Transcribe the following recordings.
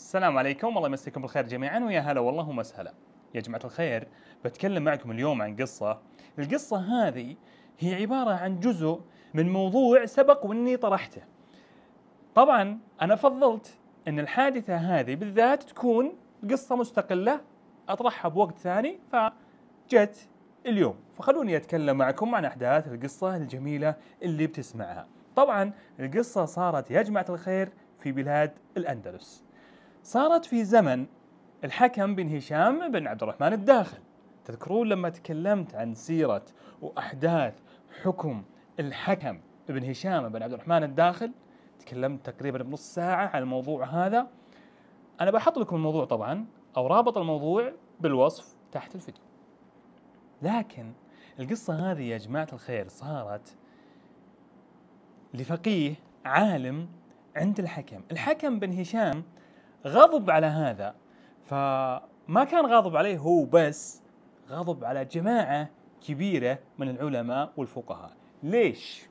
السلام عليكم، الله يمسيكم بالخير جميعا ويا هلا والله ومسهلا. يا جماعة الخير، بتكلم معكم اليوم عن قصة. القصة هذه هي عبارة عن جزء من موضوع سبق واني طرحته. طبعا انا فضلت ان الحادثة هذه بالذات تكون قصة مستقلة اطرحها بوقت ثاني، فجت اليوم. فخلوني اتكلم معكم عن احداث القصة الجميلة اللي بتسمعها. طبعا القصة صارت يا جماعة الخير في بلاد الأندلس. صارت في زمن الحكم بن هشام بن عبد الرحمن الداخل. تذكرون لما تكلمت عن سيرة وأحداث حكم الحكم بن هشام بن عبد الرحمن الداخل؟ تكلمت تقريبا بنص ساعة عن الموضوع هذا. أنا بحط لكم الموضوع طبعا أو رابط الموضوع بالوصف تحت الفيديو. لكن القصة هذه يا جماعة الخير صارت لفقيه عالم عند الحكم بن هشام غضب على هذا، فما كان غاضب عليه هو بس، غضب على جماعة كبيرة من العلماء والفقهاء. ليش؟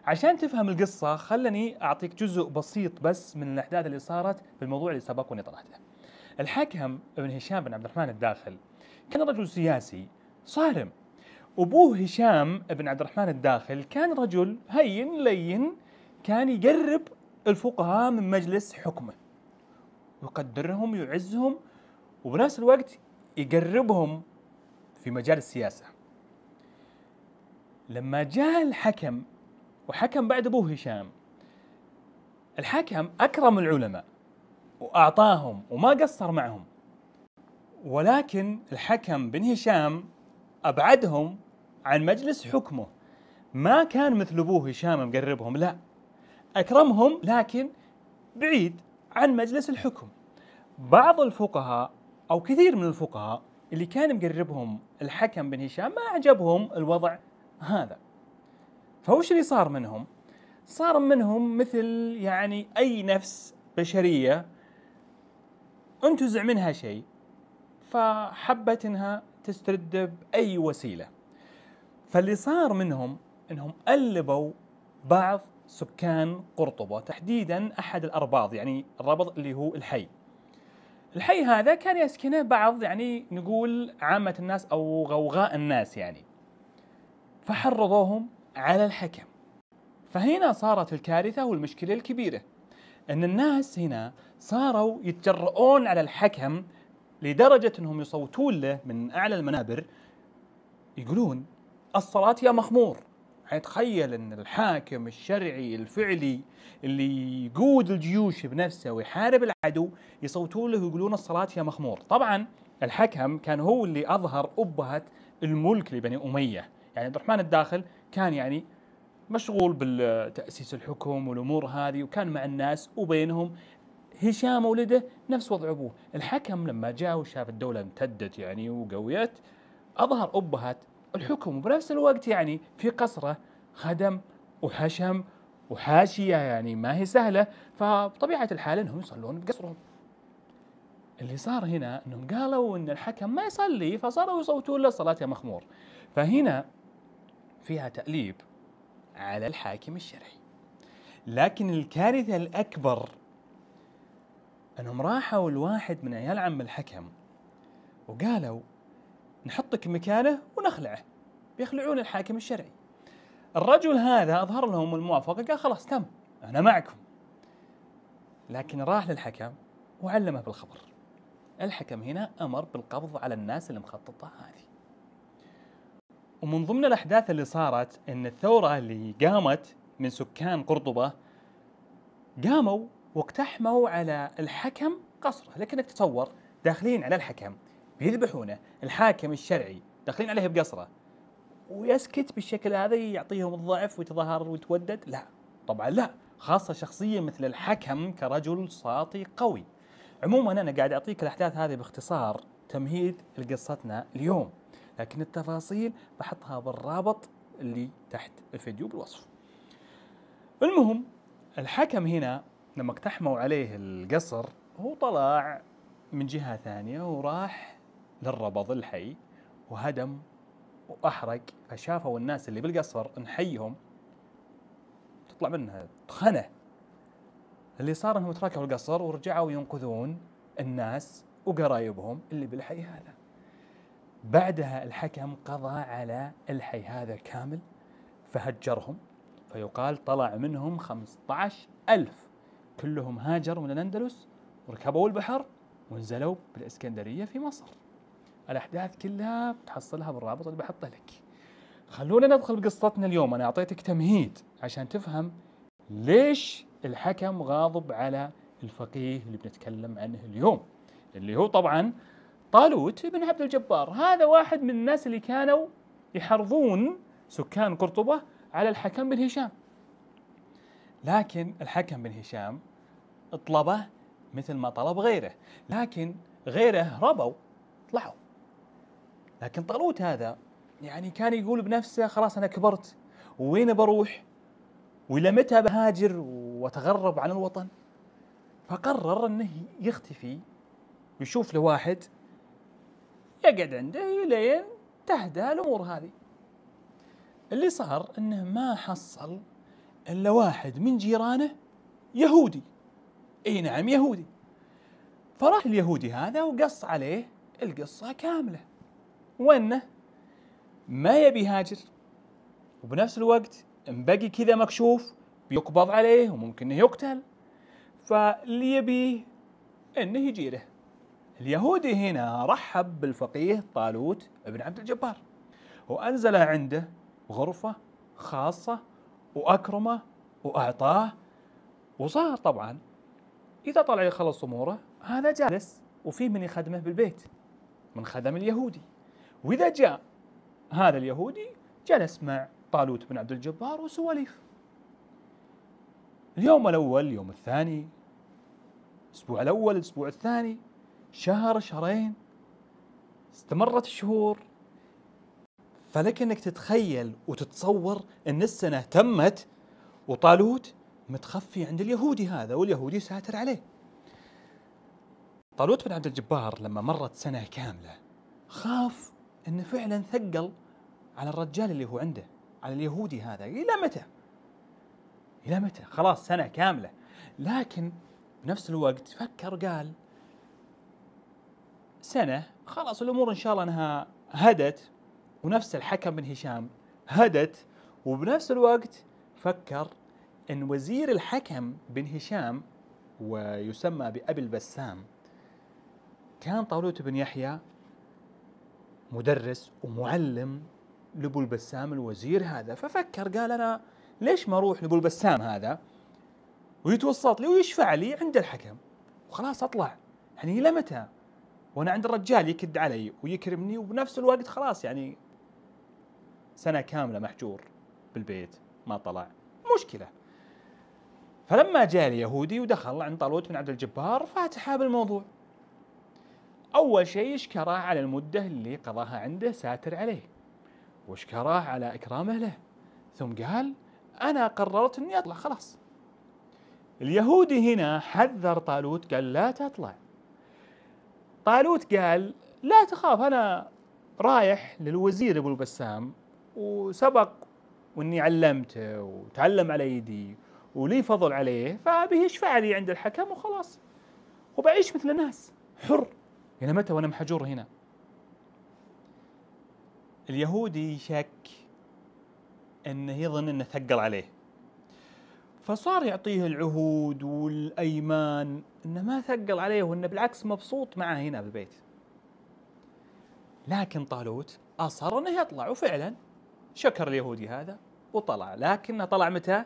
عشان تفهم القصة خلني أعطيك جزء بسيط بس من الأحداث اللي صارت في الموضوع اللي سبق واني طرحته. الحكم ابن هشام بن عبد الرحمن الداخل كان رجل سياسي صارم. أبوه هشام بن عبد الرحمن الداخل كان رجل هين لين، كان يقرب الفقهاء من مجلس حكمه، يقدرهم يعزهم، وبنفس الوقت يقربهم في مجال السياسة. لما جاء الحكم وحكم بعد أبوه هشام، الحكم أكرم العلماء وأعطاهم وما قصر معهم، ولكن الحكم بن هشام أبعدهم عن مجلس حكمه. ما كان مثل أبوه هشام مقربهم، لا، أكرمهم لكن بعيد عن مجلس الحكم. بعض الفقهاء أو كثير من الفقهاء اللي كان مقربهم الحكم بن هشام ما أعجبهم الوضع هذا. فوش اللي صار منهم؟ صار منهم مثل يعني أي نفس بشرية انتزع منها شيء فحبت انها تسترد بأي وسيلة. فاللي صار منهم انهم ألبوا بعض سكان قرطبة، تحديدا أحد الأرباض، يعني الربض اللي هو الحي هذا كان يسكنه بعض، يعني نقول عامة الناس أو غوغاء الناس يعني. فحرضوهم على الحكم. فهنا صارت الكارثة والمشكلة الكبيرة، أن الناس هنا صاروا يتجرؤون على الحكم لدرجة أنهم يصوتون له من أعلى المنابر، يقولون الصلاة يا مخمور. يعني تخيل أن الحاكم الشرعي الفعلي اللي يقود الجيوش بنفسه ويحارب العدو يصوتون له ويقولون الصلاة يا مخمور. طبعا الحكم كان هو اللي أظهر أبهة الملك لبني أمية، يعني عبد الرحمن الداخل كان يعني مشغول بالتأسيس الحكم والأمور هذه، وكان مع الناس وبينهم. هشام ولده نفس وضع أبوه. الحكم لما جاء وشاف الدولة امتدت يعني وقويت، أظهر أبهة الحكم، وبنفس الوقت يعني في قصره خدم وحشم وحاشية، يعني ما هي سهلة. فبطبيعة الحال أنهم يصلون بقصرهم. اللي صار هنا أنهم قالوا أن الحكم ما يصلي، فصاروا يصوتون له صلاة يا مخمور. فهنا فيها تأليب على الحاكم الشرعي. لكن الكارثة الأكبر أنهم راحوا الواحد من عيال عم الحكم وقالوا نحطك مكانه ونخلعه، بيخلعون الحاكم الشرعي. الرجل هذا أظهر لهم الموافقة، قال خلاص تم أنا معكم. لكن راح للحكم وعلمه بالخبر. الحكم هنا أمر بالقبض على الناس اللي مخططة هذه. ومن ضمن الأحداث اللي صارت أن الثورة اللي قامت من سكان قرطبة قاموا واقتحموا على الحكم قصره. لكنك تتصور داخلين على الحكم بيذبحونه، الحاكم الشرعي داخلين عليه بقصره، ويسكت بالشكل هذا يعطيهم الضعف ويتظاهر ويتودد؟ لا طبعا لا، خاصة شخصية مثل الحكم كرجل ساطي قوي. عموما أنا قاعد أعطيك الأحداث هذه باختصار تمهيد لقصتنا اليوم، لكن التفاصيل بحطها بالرابط اللي تحت الفيديو بالوصف. المهم الحكم هنا لما اقتحموا عليه القصر هو طلع من جهة ثانية وراح للربض الحي وهدم وأحرق. فشافوا الناس اللي بالقصر نحيهم تطلع منها خنة، اللي صار انهم تركوا القصر ورجعوا ينقذون الناس وقرايبهم اللي بالحي هذا. بعدها الحكم قضى على الحي هذا كامل فهجرهم، فيقال طلع منهم 15,000 كلهم هاجروا من الأندلس وركبوا البحر ونزلوا بالإسكندرية في مصر. الأحداث كلها بتحصلها بالرابط اللي بحطه لك. خلونا ندخل بقصتنا اليوم. أنا أعطيتك تمهيد عشان تفهم ليش الحكم غاضب على الفقيه اللي بنتكلم عنه اليوم، اللي هو طبعا طالوت بن عبد الجبار. هذا واحد من الناس اللي كانوا يحرضون سكان قرطبة على الحكم بن هشام، لكن الحكم بن هشام طلبه مثل ما طلب غيره، لكن غيره ربوا طلعوا. لكن طالوت هذا يعني كان يقول بنفسه خلاص أنا كبرت وين بروح وإلى متى بهاجر وأتغرب عن الوطن، فقرر أنه يختفي ويشوف له واحد يقعد عنده لين تهدى الأمور هذه. اللي صار أنه ما حصل إلا واحد من جيرانه يهودي، اي نعم يهودي. فراح اليهودي هذا وقص عليه القصة كاملة، وانه ما يبي يهاجر وبنفس الوقت مبقي كذا مكشوف بيقبض عليه وممكن انه يقتل، فاللي يبيه انه يجيره. اليهودي هنا رحب بالفقيه طالوت بن عبد الجبار وانزل عنده غرفة خاصة واكرمه واعطاه، وصار طبعا إذا طلع يخلص أموره هذا جالس وفي من يخدمه بالبيت من خدم اليهودي، وإذا جاء هذا اليهودي جلس مع طالوت بن عبد الجبار وسواليف. اليوم الأول، اليوم الثاني، الأسبوع الأول، الأسبوع الثاني، شهر، شهرين، استمرت الشهور. فلك أنك تتخيل وتتصور أن السنة تمت وطالوت متخفي عند اليهودي هذا واليهودي ساتر عليه. طالوت بن عبد الجبار لما مرت سنة كاملة خاف انه فعلا ثقل على الرجال اللي هو عنده، على اليهودي هذا. الى متى؟ الى متى؟ خلاص سنة كاملة. لكن بنفس الوقت فكر قال سنة خلاص الامور ان شاء الله انها هدت، ونفس الحكم بن هشام هدت. وبنفس الوقت فكر ان وزير الحكم بن هشام ويسمى بأبي البسام كان طالوت بن يحيى مدرس ومعلم لأبو البسام الوزير هذا. ففكر قال أنا ليش ما أروح لأبو البسام هذا ويتوسط لي ويشفع لي عند الحكم وخلاص أطلع. يعني إلى متى وأنا عند الرجال يكد علي ويكرمني وبنفس الوقت خلاص يعني سنة كاملة محجور بالبيت ما طلع، مشكلة. فلما جاء اليهودي ودخل عند طالوت بن عبد الجبار فاتحه بالموضوع. أول شيء اشكره على المدة اللي قضاها عنده ساتر عليه، واشكره على إكرامه له، ثم قال أنا قررت أني أطلع خلاص. اليهودي هنا حذر طالوت قال لا تطلع. طالوت قال لا تخاف أنا رايح للوزير أبو البسام وسبق وأني علمته وتعلم على يدي ولي فضل عليه، فبه يشفع لي عند الحكم وخلاص وبعيش مثل الناس حر. إلى متى وأنا محجور هنا؟ اليهودي شك أنه يظن أنه ثقل عليه، فصار يعطيه العهود والأيمان أنه ما ثقل عليه وأنه بالعكس مبسوط معه هنا بالبيت. لكن طالوت أصر أنه يطلع، وفعلا شكر اليهودي هذا وطلع. لكنه طلع متى؟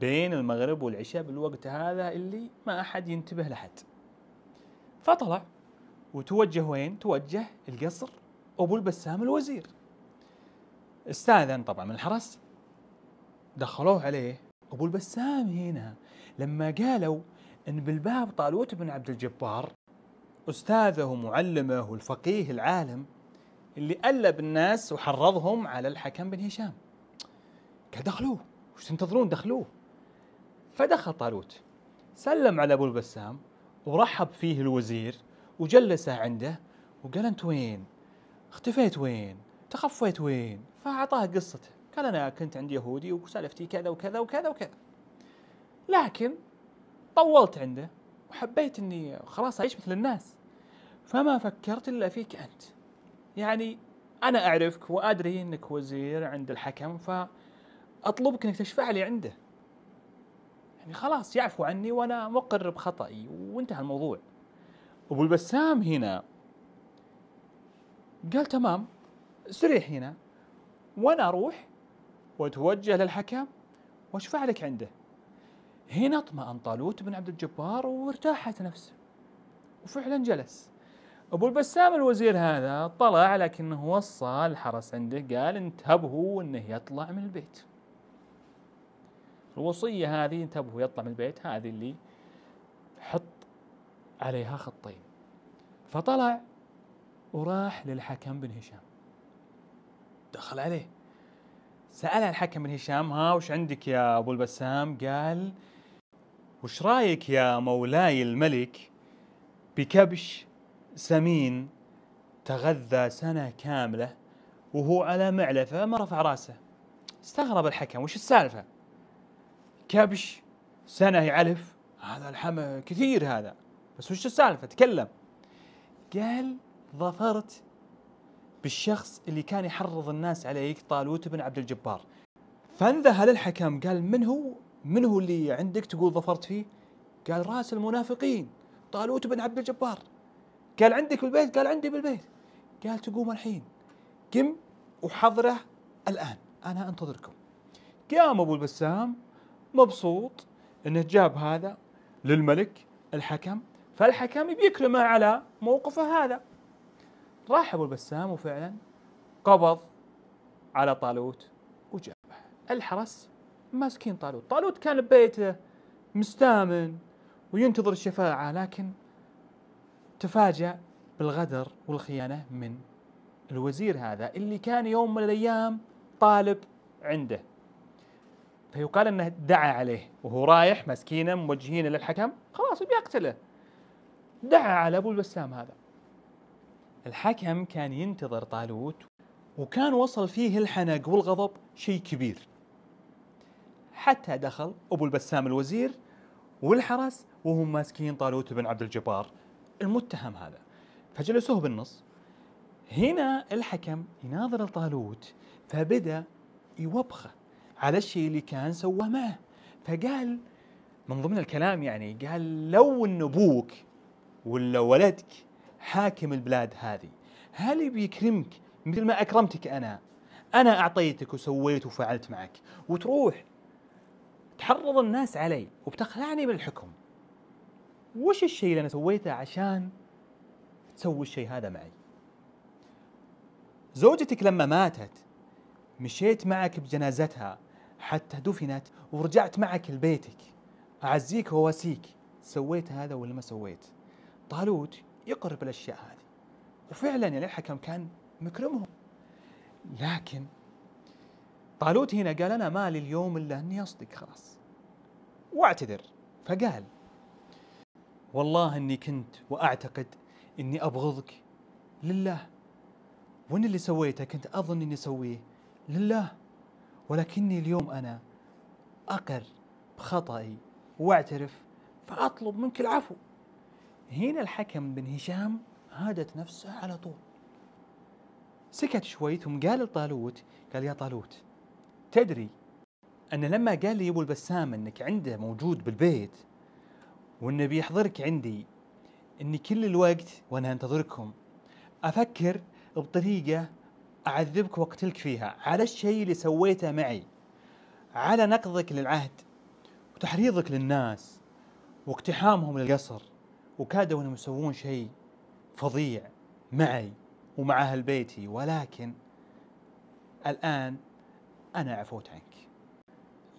بين المغرب والعشاء، بالوقت هذا اللي ما أحد ينتبه لحد. فطلع وتوجه وين؟ توجه القصر أبو البسام الوزير. استأذن طبعا من الحرس، دخلوه عليه. أبو البسام هنا لما قالوا أن بالباب طالوت بن عبد الجبار أستاذه ومعلمه والفقيه العالم اللي ألب الناس وحرضهم على الحكم بن هشام، قال دخلوه، وش تنتظرون دخلوه. فدخل طالوت سلم على أبو البسام ورحب فيه الوزير وجلسه عنده وقال أنت وين؟ اختفيت وين؟ تخفيت وين؟ فأعطاه قصته، قال أنا كنت عند يهودي وسالفتي كذا وكذا وكذا وكذا. لكن طولت عنده وحبيت اني خلاص اعيش مثل الناس، فما فكرت الا فيك انت. يعني انا اعرفك وادري انك وزير عند الحكم، فاطلبك انك تشفع لي عنده، يعني خلاص يعفو عني وانا مقر بخطئي وانتهى الموضوع. ابو البسام هنا قال تمام، استريح هنا وانا اروح واتوجه للحكم واشفع لك عنده. هنا اطمأن طالوت بن عبد الجبار وارتاحت نفسه، وفعلا جلس. ابو البسام الوزير هذا طلع، لكنه وصى الحرس عنده قال انتبهوا انه يطلع من البيت. الوصية هذه انتبهوا يطلع من البيت، هذه اللي حط عليها خطين. فطلع وراح للحكم بن هشام، دخل عليه سأل الحكم بن هشام ها وش عندك يا ابو البسام؟ قال وش رايك يا مولاي الملك بكبش سمين تغذى سنة كاملة وهو على معلفة ما رفع راسه؟ استغرب الحكم وش السالفة؟ كبش سنة يعلف، هذا الحمى كثير هذا، بس وش السالفة؟ تكلم. قال ظفرت بالشخص اللي كان يحرض الناس عليك، طالوت بن عبد الجبار. فانذهل الحكم قال من هو اللي عندك تقول ظفرت فيه؟ قال راس المنافقين طالوت بن عبد الجبار. قال عندك بالبيت؟ قال عندي بالبيت. قال تقوم الحين، قم وحضره الآن أنا أنتظركم. قام أبو البسام مبسوط أنه جاب هذا للملك الحكم، فالحكم بيكرمه على موقفه هذا. راح أبو البسام وفعلا قبض على طالوت وجابه. الحرس ماسكين طالوت كان ببيته مستامن وينتظر الشفاعة، لكن تفاجأ بالغدر والخيانة من الوزير هذا اللي كان يوم من الأيام طالب عنده. فيقال أنه دعا عليه وهو رايح، مسكينه موجهين للحكم خلاص بيقتله، دعا على أبو البسام هذا. الحكم كان ينتظر طالوت وكان وصل فيه الحنق والغضب شيء كبير، حتى دخل أبو البسام الوزير والحرس وهم ماسكين طالوت بن عبد الجبار المتهم هذا، فجلسوه بالنص. هنا الحكم يناظر طالوت فبدأ يوبخه على الشيء اللي كان سواه معه، فقال من ضمن الكلام يعني قال لو ان ابوك ولا ولدك حاكم البلاد هذه هل بيكرمك مثل ما اكرمتك انا اعطيتك وسويت وفعلت معك، وتروح تحرض الناس علي وبتخلعني من الحكم؟ وش الشيء اللي انا سويته عشان تسوي الشيء هذا معي؟ زوجتك لما ماتت مشيت معك بجنازتها حتى دفنت ورجعت معك لبيتك، أعزيك وواسيك، سويت هذا ولا ما سويت؟ طالوت يقرب الأشياء هذه، وفعلا يعني الحكم كان مكرمهم. لكن طالوت هنا قال أنا مالي اليوم إلا أني أصدق خلاص واعتذر. فقال والله أني كنت وأعتقد أني أبغضك لله، وأن اللي سويته كنت أظن أني أسويه لله، ولكني اليوم أنا أقر بخطئي واعترف فأطلب منك العفو. هنا الحكم بن هشام هادت نفسه على طول، سكت شوي ثم قال لطالوت قال يا طالوت تدري أن لما قال لي أبو البسام أنك عنده موجود بالبيت وأنه بيحضرك عندي، أني كل الوقت وأنا أنتظركم أفكر بطريقة أعذبك وأقتلك فيها على الشيء اللي سويته معي، على نقضك للعهد وتحريضك للناس واقتحامهم للقصر، وكادوا أنهم يسوون شيء فظيع معي ومع أهل بيتي، ولكن الآن أنا عفوت عنك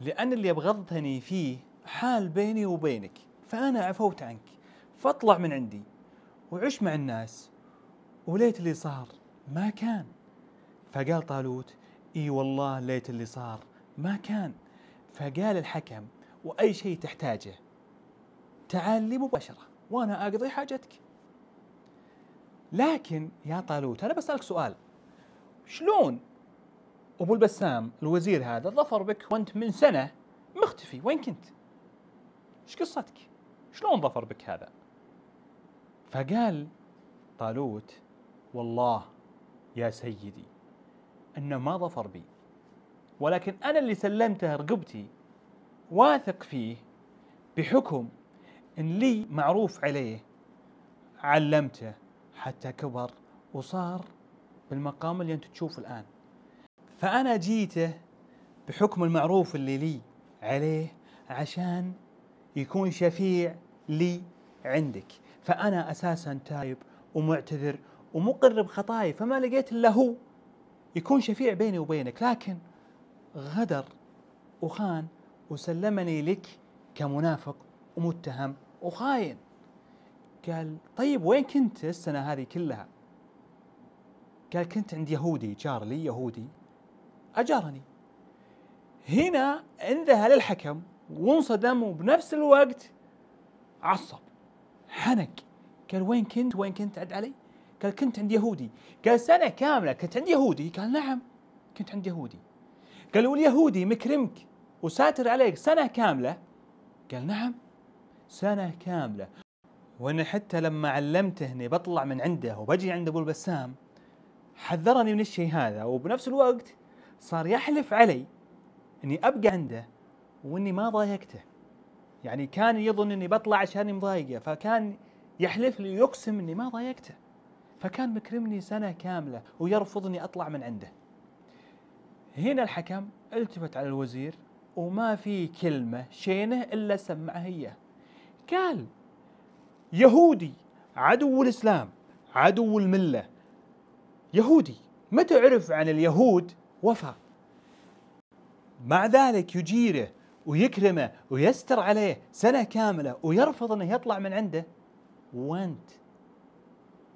لأن اللي أبغضتني فيه حال بيني وبينك، فأنا عفوت عنك فاطلع من عندي وعش مع الناس، وليت اللي صار ما كان. فقال طالوت إي والله ليت اللي صار ما كان. فقال الحكم وأي شيء تحتاجه تعال لي مباشرة وأنا أقضي حاجتك. لكن يا طالوت أنا بسألك سؤال، شلون أبو البسام الوزير هذا ظفر بك وأنت من سنة مختفي؟ وين كنت؟ إيش قصتك؟ شلون ظفر بك هذا؟ فقال طالوت: والله يا سيدي أنه ما ظفر بي، ولكن أنا اللي سلمته رقبتي واثق فيه، بحكم إن لي معروف عليه علمته حتى كبر وصار بالمقام اللي أنت تشوف الآن. فأنا جيته بحكم المعروف اللي لي عليه عشان يكون شفيع لي عندك. فأنا أساسا تايب ومعتذر ومقر بخطاي، فما لقيت إلا هو يكون شفيع بيني وبينك، لكن غدر وخان وسلمني لك كمنافق ومتهم وخاين. قال: طيب وين كنت السنة هذه كلها؟ قال: كنت عند يهودي، جار لي يهودي أجارني. هنا انذهل الحكم وانصدم، وبنفس الوقت عصب حنق. قال: وين كنت؟ وين كنت؟ عد علي. قال: كنت عند يهودي. قال: سنة كاملة كنت عند يهودي؟ قال: نعم كنت عند يهودي. قال: واليهودي مكرمك وساتر عليك سنة كاملة؟ قال: نعم سنة كاملة. وأنا حتى لما علمته أني بطلع من عنده وبجي عند أبو البسام حذرني من الشيء هذا، وبنفس الوقت صار يحلف علي أني أبقى عنده وأني ما ضايقته. يعني كان يظن أني بطلع عشان مضايقه، فكان يحلف لي ويقسم أني ما ضايقته، فكان مكرمني سنة كاملة ويرفضني أطلع من عنده. هنا الحكم التفت على الوزير وما في كلمة شينه إلا سمعها إياه. قال: يهودي عدو الإسلام عدو الملة، يهودي متى عرف عن اليهود وفى، مع ذلك يجيره ويكرمه ويستر عليه سنة كاملة ويرفض أنه يطلع من عنده، وأنت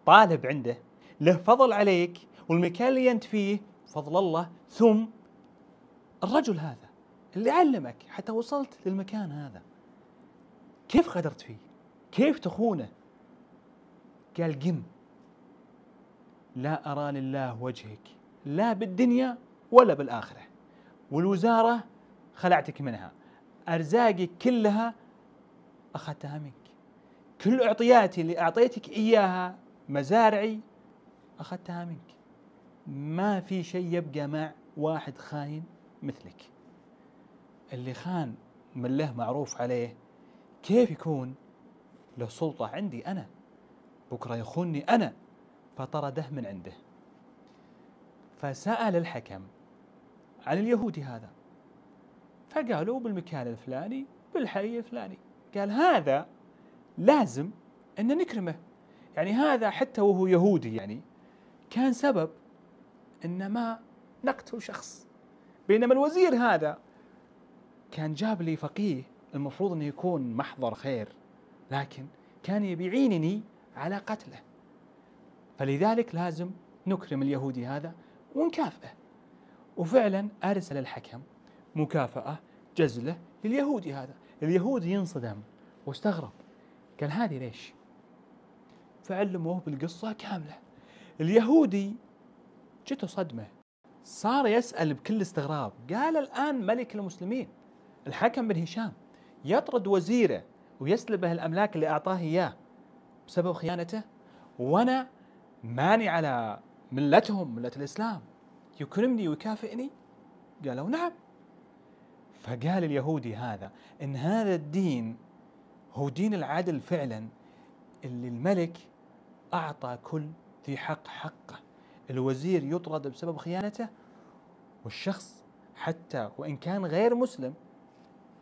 طالب عنده له فضل عليك، والمكان اللي أنت فيه فضل الله، ثم الرجل هذا اللي علمك حتى وصلت للمكان هذا، كيف غدرت فيه؟ كيف تخونه؟ قال: قم، لا أرى لله وجهك لا بالدنيا ولا بالآخرة، والوزارة خلعتك منها، أرزاقك كلها أخذتها منك، كل أعطياتي اللي أعطيتك إياها، مزارعي أخذتها منك، ما في شيء يبقى مع واحد خاين مثلك. اللي خان من له معروف عليه كيف يكون له سلطة عندي أنا؟ بكرة يخونني أنا، فطرده من عنده. فسأل الحكم عن اليهودي هذا، فقالوا بالمكان الفلاني بالحي الفلاني. قال: هذا لازم أن نكرمه، يعني هذا حتى وهو يهودي يعني كان سبب إن ما نقتل شخص، بينما الوزير هذا كان جاب لي فقيه المفروض أنه يكون محضر خير، لكن كان يبيعينني على قتله، فلذلك لازم نكرم اليهودي هذا ونكافئه. وفعلا أرسل الحكم مكافأة جزلة لليهودي هذا. اليهودي ينصدم واستغرب، قال: هذه ليش؟ فعلموه بالقصة كاملة. اليهودي جته صدمة، صار يسأل بكل استغراب. قال: الآن ملك المسلمين الحكم بن هشام يطرد وزيره ويسلبه الأملاك اللي أعطاه إياه بسبب خيانته، وأنا ماني على ملتهم ملة الإسلام، يكرمني ويكافئني؟ قالوا: نعم. فقال اليهودي هذا إن هذا الدين هو دين العدل فعلا، اللي الملك أعطى كل ذي حق حقه، الوزير يطرد بسبب خيانته، والشخص حتى وإن كان غير مسلم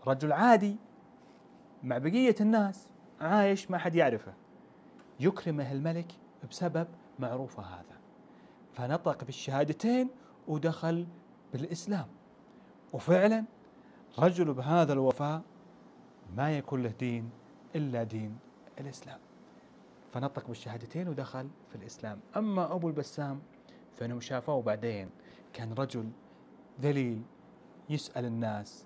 رجل عادي مع بقية الناس عايش ما حد يعرفه يكرمه الملك بسبب معروفه هذا. فنطق بالشهادتين ودخل بالإسلام. وفعلا رجل بهذا الوفاء ما يكون له دين إلا دين الإسلام، فنطق بالشهادتين ودخل في الإسلام. أما أبو البسام فإنهم شافوه بعدين كان رجل ذليل يسأل الناس،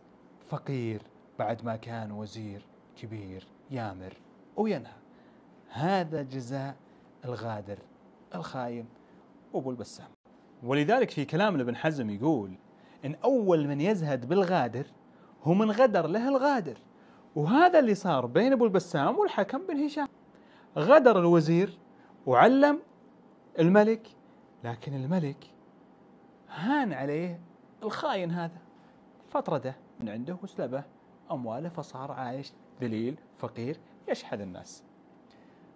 فقير بعد ما كان وزير كبير يامر وينهى. هذا جزاء الغادر الخاين أبو البسام. ولذلك في كلام ابن حزم يقول إن أول من يزهد بالغادر هو من غدر له الغادر، وهذا اللي صار بين أبو البسام والحكم بن هشام. غدر الوزير وعلم الملك، لكن الملك هان عليه الخاين هذا، فطرده من عنده وسلبه أمواله، فصار عايش ذليل فقير يشحذ الناس.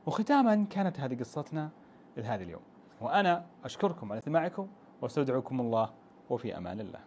وختاما كانت هذه قصتنا لهذا اليوم، وأنا أشكركم على استماعكم واستودعكم الله وفي أمان الله.